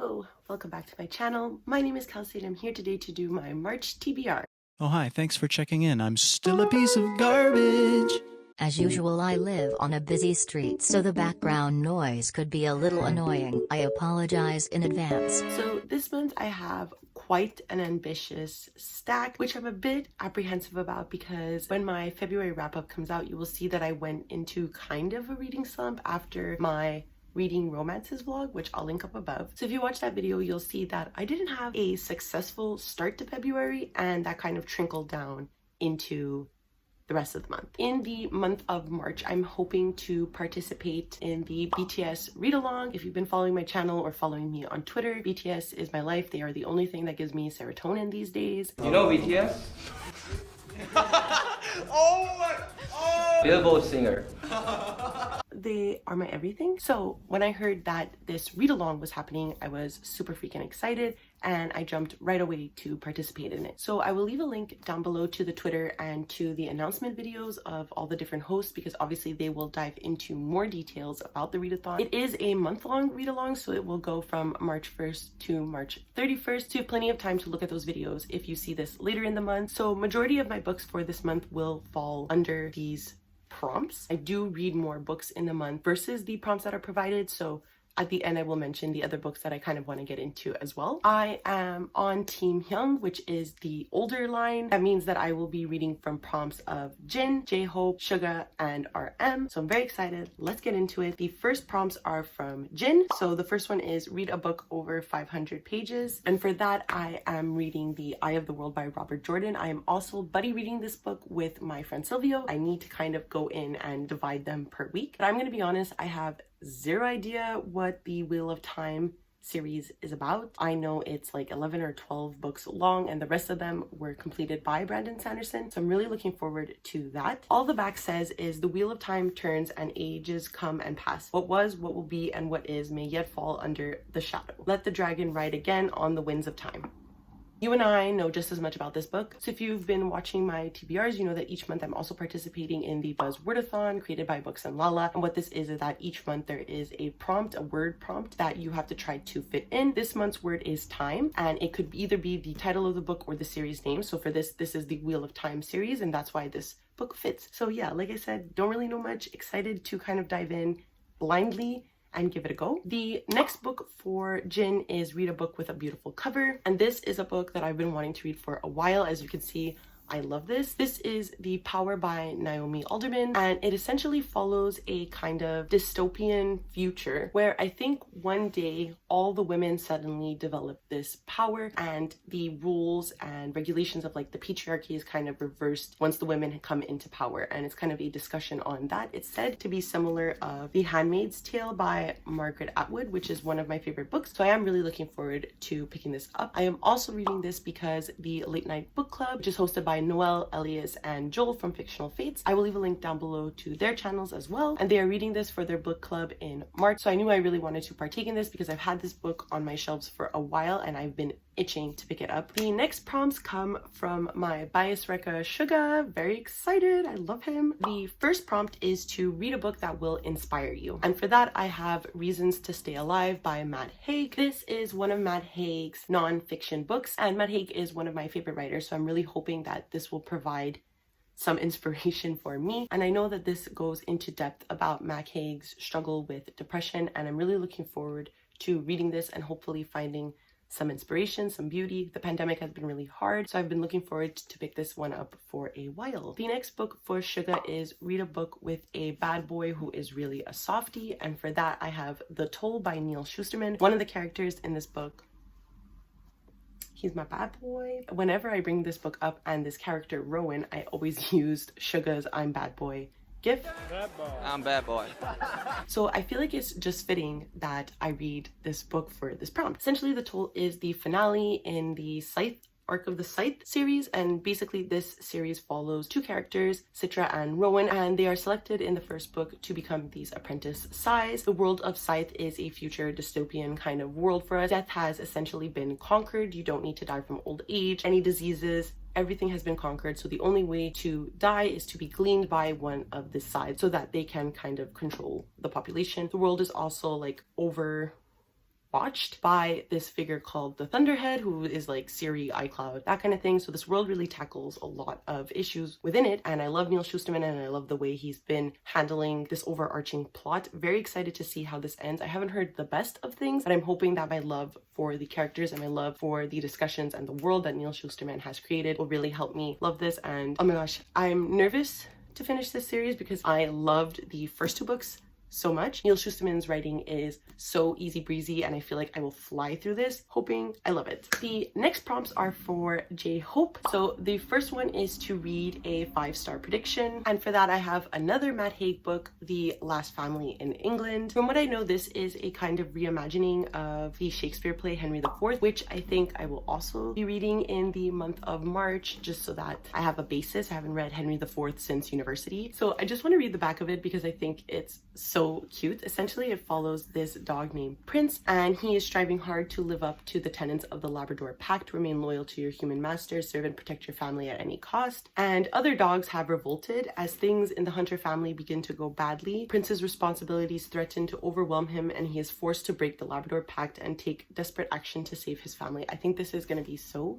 Hello, welcome back to my channel. My name is Kelsey and I'm here today to do my March TBR. Oh hi, thanks for checking in. I'm still a piece of garbage. As usual, I live on a busy street, so the background noise could be a little annoying. I apologize in advance. So this month I have quite an ambitious stack, which I'm a bit apprehensive about because when my February wrap-up comes out, you will see that I went into kind of a reading slump after my reading romances vlog, which I'll link up above. So if you watch that video, you'll see that I didn't have a successful start to February, and that kind of trickled down into the rest of the month. In the month of March, I'm hoping to participate in the BTS read-along. If you've been following my channel or following me on Twitter, BTS is my life. They are the only thing that gives me serotonin these days. You know BTS? Oh! Billboard singer. They are my everything. So when I heard that this read-along was happening, I was super freaking excited and I jumped right away to participate in it. So I will leave a link down below to the Twitter and to the announcement videos of all the different hosts, because obviously they will dive into more details about the readathon. It is a month-long read-along, so it will go from March 1st to March 31st. So you have plenty of time to look at those videos if you see this later in the month. So majority of my books for this month will fall under these prompts. I do read more books in the month versus the prompts that are provided, so at the end I will mention the other books that I kind of want to get into as well. I am on Team Hyung, which is the older line. That means that I will be reading from prompts of Jin, J-Hope, Suga, and RM. So I'm very excited. Let's get into it. The first prompts are from Jin. So the first one is read a book over 500 pages. And for that, I am reading The Eye of the World by Robert Jordan. I am also buddy reading this book with my friend Silvia. I need to kind of go in and divide them per week. But I'm going to be honest, I have zero idea what the Wheel of Time series is about. I know it's like 11 or 12 books long and the rest of them were completed by Brandon Sanderson, so I'm really looking forward to that. All the back says is the wheel of time turns and ages come and pass. What was, what will be, and what is may yet fall under the shadow. Let the dragon ride again on the winds of time. You and I know just as much about this book. So if you've been watching my TBRs, you know that each month I'm also participating in the Buzz Wordathon created by Books and Lala. And what this is that each month there is a prompt, a word prompt that you have to try to fit in. This month's word is time, and it could either be the title of the book or the series name. So for this is the Wheel of Time series, and that's why this book fits. So yeah, like I said, don't really know much. Excited to kind of dive in blindly and give it a go. The next book for Jin is Read a Book with a Beautiful Cover, and this is a book that I've been wanting to read for a while. As you can see, I love this. This is The Power by Naomi Alderman, and it essentially follows a kind of dystopian future where I think one day all the women suddenly develop this power and the rules and regulations of like the patriarchy is kind of reversed once the women come into power, and it's kind of a discussion on that. It's said to be similar of The Handmaid's Tale by Margaret Atwood, which is one of my favorite books, so I am really looking forward to picking this up. I am also reading this because the Late Night Book Club, which is hosted by Noel, Elias, and Joel from Fictional Fates. I will leave a link down below to their channels as well, and they are reading this for their book club in March, so I knew I really wanted to partake in this because I've had this book on my shelves for a while and I've been itching to pick it up. The next prompts come from my bias Rekka Suga. Very excited, I love him. The first prompt is to read a book that will inspire you, and for that I have Reasons to Stay Alive by Matt Haig. This is one of Matt Haig's non-fiction books, and Matt Haig is one of my favorite writers, so I'm really hoping that this will provide some inspiration for me. And I know that this goes into depth about Matt Haig's struggle with depression, and I'm really looking forward to reading this and hopefully finding some inspiration, some beauty. The pandemic has been really hard, so I've been looking forward to pick this one up for a while. The next book for Suga is Read a Book with a Bad Boy Who Is Really a Softie, and for that I have The Toll by Neil Schusterman. One of the characters in this book, he's my bad boy. Whenever I bring this book up and this character Rowan, I always used Suga's I'm Bad Boy gif. Bad boy. I'm bad boy. So I feel like it's just fitting that I read this book for this prompt. Essentially, The Toll is the finale in the Scythe arc of the Scythe series, and basically this series follows two characters, Citra and Rowan, and they are selected in the first book to become these apprentice Scythes. The world of Scythe is a future dystopian kind of world for us. Death has essentially been conquered. You don't need to die from old age, any diseases, everything has been conquered, so the only way to die is to be gleaned by one of the sides so that they can kind of control the population. The world is also like watched by this figure called the Thunderhead, who is like Siri, iCloud, that kind of thing. So this world really tackles a lot of issues within it, and I love Neil Schusterman and I love the way he's been handling this overarching plot. Very excited to see how this ends. I haven't heard the best of things, but I'm hoping that my love for the characters and my love for the discussions and the world that Neil Schusterman has created will really help me love this. And oh my gosh, I'm nervous to finish this series because I loved the first two books so much. Neil Schusterman's writing is so easy breezy and I feel like I will fly through this, hoping I love it. The next prompts are for J Hope. So the first one is to read a 5-star prediction, and for that I have another Matt Haig book, The Last Family in England. From what I know, this is a kind of reimagining of the Shakespeare play Henry IV, which I think I will also be reading in the month of March, just so that I have a basis. I haven't read Henry IV since university, so I just want to read the back of it because I think it's so cute. Essentially, it follows this dog named Prince, and he is striving hard to live up to the tenets of the Labrador Pact: remain loyal to your human master, serve and protect your family at any cost. And other dogs have revolted as things in the Hunter family begin to go badly. Prince's responsibilities threaten to overwhelm him, and he is forced to break the Labrador Pact and take desperate action to save his family. I think this is going to be so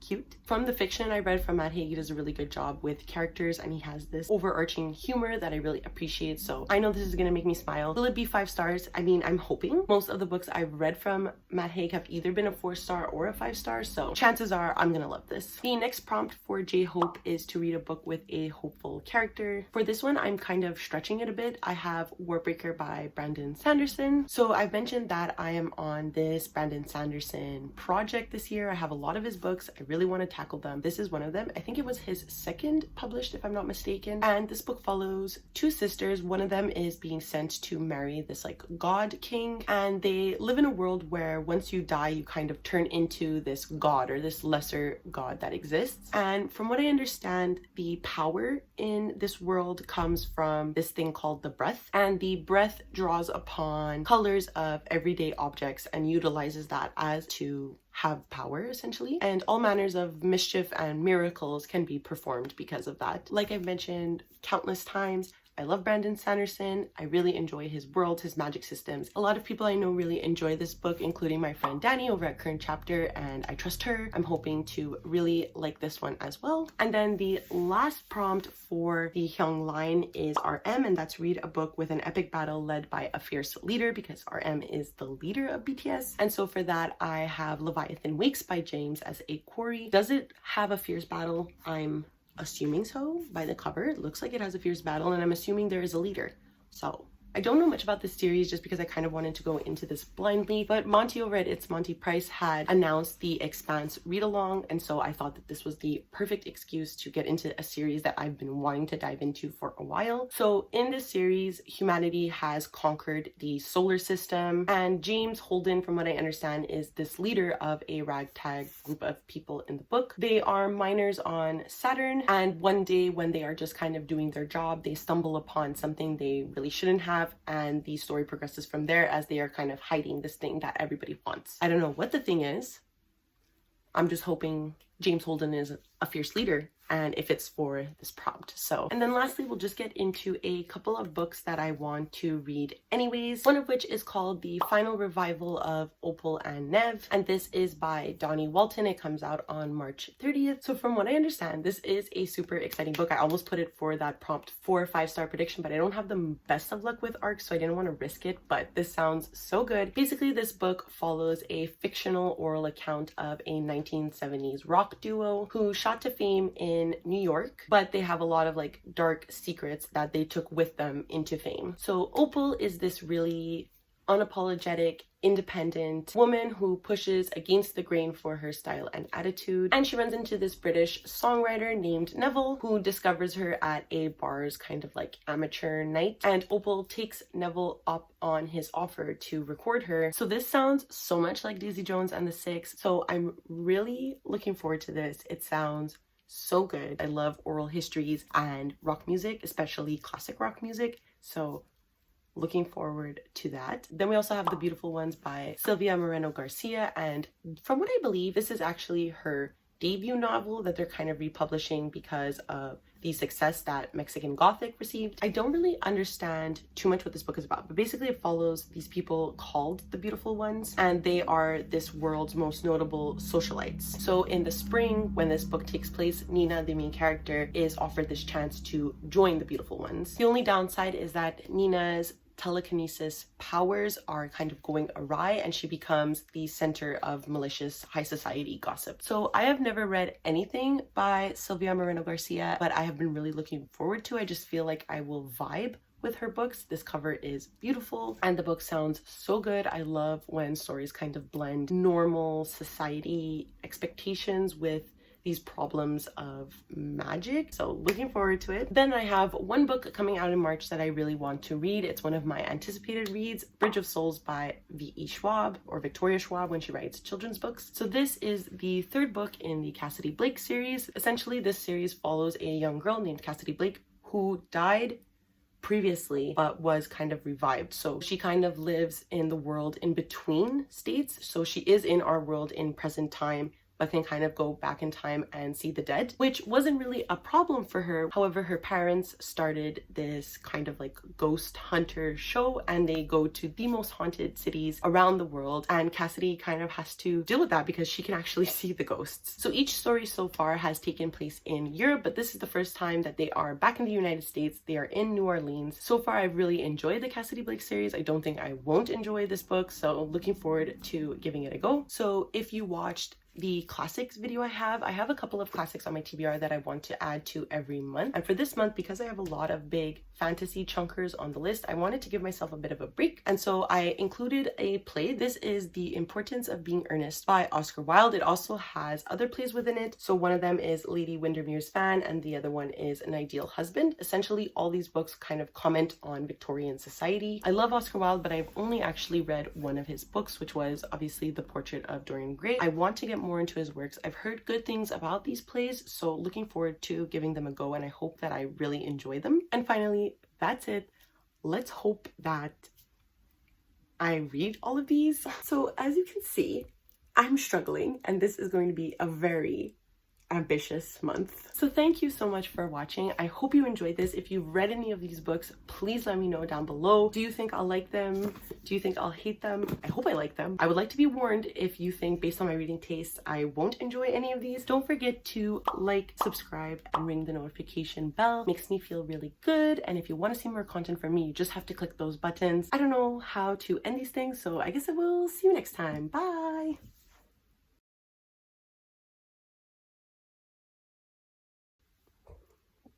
cute. From the fiction I read from Matt Haig, he does a really good job with characters and he has this overarching humor that I really appreciate, so I know this is gonna make me smile. Will it be 5 stars? I mean, I'm hoping. Most of the books I've read from Matt Haig have either been a 4-star or a 5-star, so chances are I'm gonna love this. The next prompt for J Hope is to read a book with a hopeful character. For this one, I'm kind of stretching it a bit. I have Warbreaker by Brandon Sanderson. So I've mentioned that I am on this Brandon Sanderson project this year. I have a lot of his books. I really want to tackle them. This is one of them. I think it was his second published, if I'm not mistaken. And this book follows 2 sisters. One of them is being sent to marry this like god king, and they live in a world where once you die, you kind of turn into this god or this lesser god that exists. And from what I understand, the power in this world comes from this thing called the breath, and the breath draws upon colors of everyday objects and utilizes that as to have power, essentially, and all manners of mischief and miracles can be performed because of that. Like I've mentioned countless times, I love Brandon Sanderson. I really enjoy his world, his magic systems. A lot of people I know really enjoy this book, including my friend Danny over at Current Chapter, and I trust her. I'm hoping to really like this one as well. And then the last prompt for the young line is RM, and that's read a book with an epic battle led by a fierce leader, because RM is the leader of BTS. And so for that, I have Leviathan Wakes by James as a quarry. Does it have a fierce battle? I'm assuming so. By the cover, it looks like it has a fierce battle, and I'm assuming there is a leader. So I don't know much about this series just because I kind of wanted to go into this blindly, but Monty over at It's Monty Price had announced the Expanse read-along, and so I thought that this was the perfect excuse to get into a series that I've been wanting to dive into for a while. So in this series, humanity has conquered the solar system, and James Holden, from what I understand, is this leader of a ragtag group of people in the book. They are miners on Saturn, and one day when they are just kind of doing their job, they stumble upon something they really shouldn't have, and the story progresses from there as they are kind of hiding this thing that everybody wants. I don't know what the thing is. I'm just hoping James Holden is a fierce leader and if it's for this prompt. So, and then lastly, we'll just get into a couple of books that I want to read anyways, one of which is called The Final Revival of Opal and Nev, and this is by Donnie Walton. It comes out on March 30th. So from what I understand, this is a super exciting book. I almost put it for that prompt for a 5-star prediction, but I don't have the best of luck with ARC, so I didn't want to risk it, but this sounds so good. Basically, this book follows a fictional oral account of a 1970s rock duo who shot to fame in New York, but they have a lot of like dark secrets that they took with them into fame. So Opal is this really unapologetic, independent woman who pushes against the grain for her style and attitude, and she runs into this British songwriter named Neville who discovers her at a bar's kind of like amateur night, and Opal takes Neville up on his offer to record her. So this sounds so much like Daisy Jones and the Six, so I'm really looking forward to this. It sounds so good. I love oral histories and rock music, especially classic rock music, so looking forward to that. Then we also have The Beautiful Ones by Silvia Moreno Garcia, and from what I believe, this is actually her debut novel that they're kind of republishing because of the success that Mexican Gothic received. I don't really understand too much what this book is about, but basically it follows these people called the Beautiful Ones, and they are this world's most notable socialites. So in the spring, when this book takes place, Nina, the main character, is offered this chance to join the Beautiful Ones. The only downside is that Nina's telekinesis powers are kind of going awry, and she becomes the center of malicious high society gossip. So I have never read anything by Silvia Moreno Garcia, but I have been really looking forward to. I just feel like I will vibe with her books. This cover is beautiful and the book sounds so good. I love when stories kind of blend normal society expectations with these problems of magic. So looking forward to it. Then I have one book coming out in March that I really want to read. It's one of my anticipated reads, Bridge of Souls by V.E. Schwab, or Victoria Schwab when she writes children's books. So this is the third book in the Cassidy Blake series. Essentially, this series follows a young girl named Cassidy Blake who died previously but was kind of revived. So she kind of lives in the world in between states. So she is in our world in present time, but can kind of go back in time and see the dead, which wasn't really a problem for her. However, her parents started this kind of like ghost hunter show, and they go to the most haunted cities around the world, and Cassidy kind of has to deal with that because she can actually see the ghosts. So each story so far has taken place in Europe, but this is the first time that they are back in the United States. They are in New Orleans. So far, I've really enjoyed the Cassidy Blake series. I don't think I won't enjoy this book, so looking forward to giving it a go. So if you watched the classics video I have a couple of classics on my TBR that I want to add to every month. And for this month, because I have a lot of big fantasy chunkers on the list, I wanted to give myself a bit of a break. And so I included a play. This is The Importance of Being Earnest by Oscar Wilde. It also has other plays within it. So one of them is Lady Windermere's Fan, and the other one is An Ideal Husband. Essentially, all these books kind of comment on Victorian society. I love Oscar Wilde, but I've only actually read one of his books, which was obviously The Portrait of Dorian Gray. I want to get more into his works. I've heard good things about these plays, so looking forward to giving them a go, and I hope that I really enjoy them. And finally, that's it. Let's hope that I read all of these. So as you can see, I'm struggling, and this is going to be a very ambitious month. So thank you so much for watching. I hope you enjoyed this. If you've read any of these books, please let me know down below. Do you think I'll like them? Do you think I'll hate them? I hope I like them. I would like to be warned if you think, based on my reading tastes, I won't enjoy any of these. Don't forget to like, subscribe, and ring the notification bell. Makes me feel really good. And if you want to see more content from me, you just have to click those buttons. I don't know how to end these things, so I guess I will see you next time. Bye!